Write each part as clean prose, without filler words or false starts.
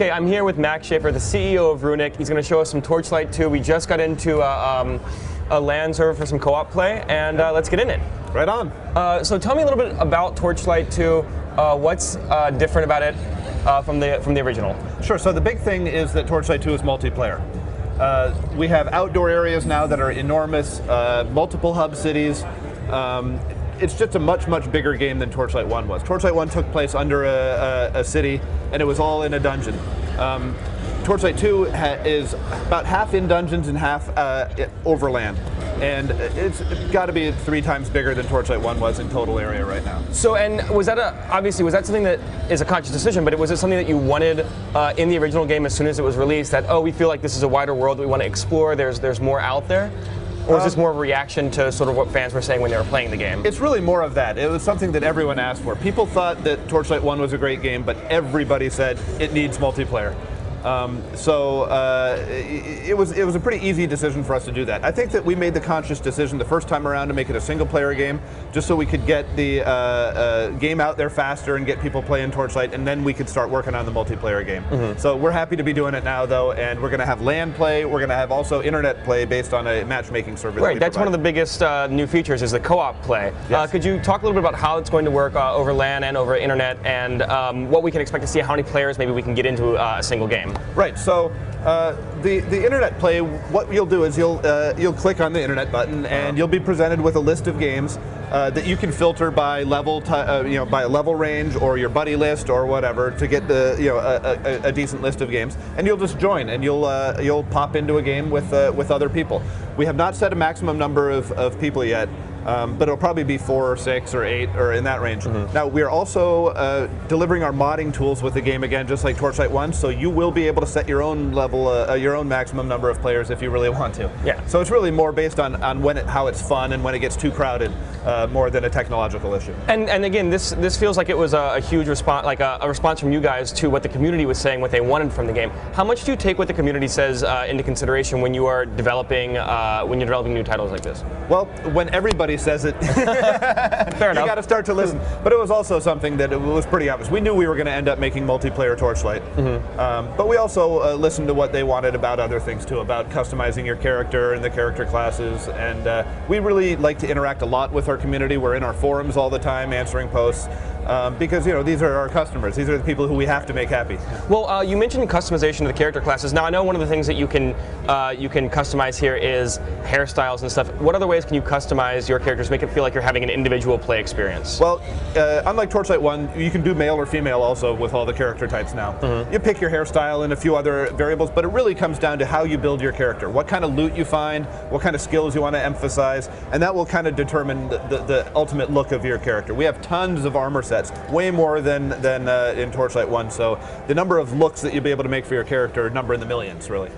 Okay, I'm here with Max Schaefer, the CEO of Runic. He's going to show us some Torchlight 2. We just got into a LAN server for some co-op play, and let's get in it. Right on. So tell me a little bit about Torchlight 2. What's different about it from the original? Sure. So the big thing is that Torchlight 2 is multiplayer. We have outdoor areas now that are enormous, multiple hub cities. It's just a much, much bigger game than Torchlight 1 was. Torchlight 1 took place under a city, and it was all in a dungeon. Torchlight 2 is about half in dungeons and half overland. And it's got to be 3 times bigger than Torchlight 1 was in total area right now. So, and was that obviously, was that something that is a conscious decision, but was it something that you wanted in the original game as soon as it was released, that, oh, we feel like this is a wider world that we want to explore, there's more out there? Or is this more of a reaction to sort of what fans were saying when they were playing the game? It's really more of that. It was something that everyone asked for. People thought that Torchlight 1 was a great game, but everybody said it needs multiplayer. It was a pretty easy decision for us to do that. I think that we made the conscious decision the first time around to make it a single-player game, just so we could get the game out there faster and get people playing Torchlight, and then we could start working on the multiplayer game. So we're happy to be doing it now, though, and we're going to have LAN play. We're going to have also internet play based on a matchmaking service. Right, that's one of the biggest new features is the co-op play. Yes. Could you talk a little bit about how it's going to work over LAN and over internet, and what we can expect to see, how many players maybe we can get into a single game? Right. So the internet play, what you'll do is you'll click on the internet button, and you'll be presented with a list of games that you can filter by level, by a level range or your buddy list or whatever to get the a decent list of games, and you'll just join and you'll pop into a game with other people. We have not set a maximum number of people yet. But it'll probably be 4 or 6 or 8 or in that range. Now we are also delivering our modding tools with the game again, just like Torchlight 1. So you will be able to set your own level, your own maximum number of players if you really want to. Yeah. So it's really more based on how it's fun and when it gets too crowded, more than a technological issue. And again, this feels like it was a huge response, like a response from you guys to what the community was saying, what they wanted from the game. How much do you take what the community says into consideration when you are developing new titles like this? Well, when everybody says it, fair enough. You got to start to listen. But it was also something that it was pretty obvious. We knew we were going to end up making multiplayer Torchlight, but we also listened to what they wanted about other things too, about customizing your character and the character classes. And we really like to interact a lot with our community. We're in our forums all the time, answering posts. Because these are our customers. These are the people who we have to make happy. Well, you mentioned customization of the character classes. Now I know one of the things that you can customize here is hairstyles and stuff. What other ways can you customize your characters, make it feel like you're having an individual play experience? Well, unlike Torchlight 1, you can do male or female also with all the character types now. You pick your hairstyle and a few other variables, but it really comes down to how you build your character, what kind of loot you find, what kind of skills you want to emphasize, and that will kind of determine the ultimate look of your character. We have tons of armor sets. Way more than in Torchlight 1, so the number of looks that you'll be able to make for your character number in the millions, really.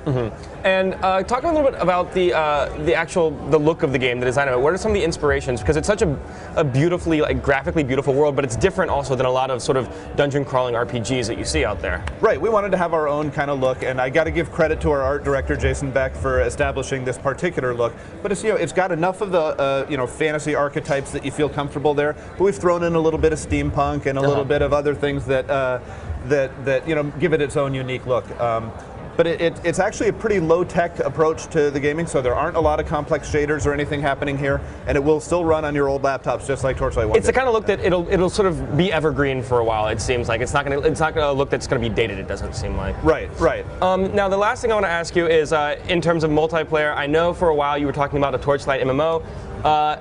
And talk a little bit about the look of the game, the design of it. What are some of the inspirations? Because it's such a beautifully, graphically beautiful world, but it's different also than a lot of sort of dungeon crawling RPGs that you see out there. Right, we wanted to have our own kind of look, and I got to give credit to our art director Jason Beck for establishing this particular look. But it's got enough of the fantasy archetypes that you feel comfortable there, but we've thrown in a little bit of steampunk and a little bit of other things that give it its own unique look. But it's actually a pretty low-tech approach to the gaming, so there aren't a lot of complex shaders or anything happening here, and it will still run on your old laptops just like Torchlight 1. It's the kind of look that it'll sort of be evergreen for a while. It seems like it's not gonna look that's gonna be dated. It doesn't seem like. Right. Now the last thing I want to ask you is in terms of multiplayer. I know for a while you were talking about a Torchlight MMO.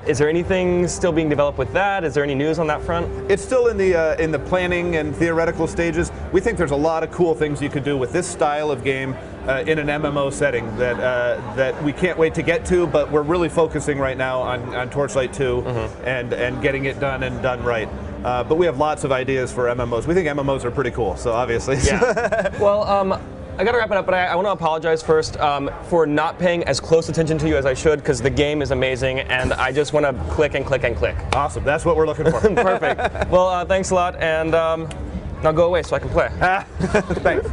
Is there anything still being developed with that? Is there any news on that front? It's still in the planning and theoretical stages. We think there's a lot of cool things you could do with this style of game in an MMO setting that we can't wait to get to, but we're really focusing right now on Torchlight 2 and getting it done and done right. But we have lots of ideas for MMOs. We think MMOs are pretty cool, so obviously. Yeah. Well, I gotta wrap it up, but I want to apologize first for not paying as close attention to you as I should, because the game is amazing, and I just want to click and click and click. Awesome, that's what we're looking for. Perfect. Well, thanks a lot, and now go away so I can play. Thanks.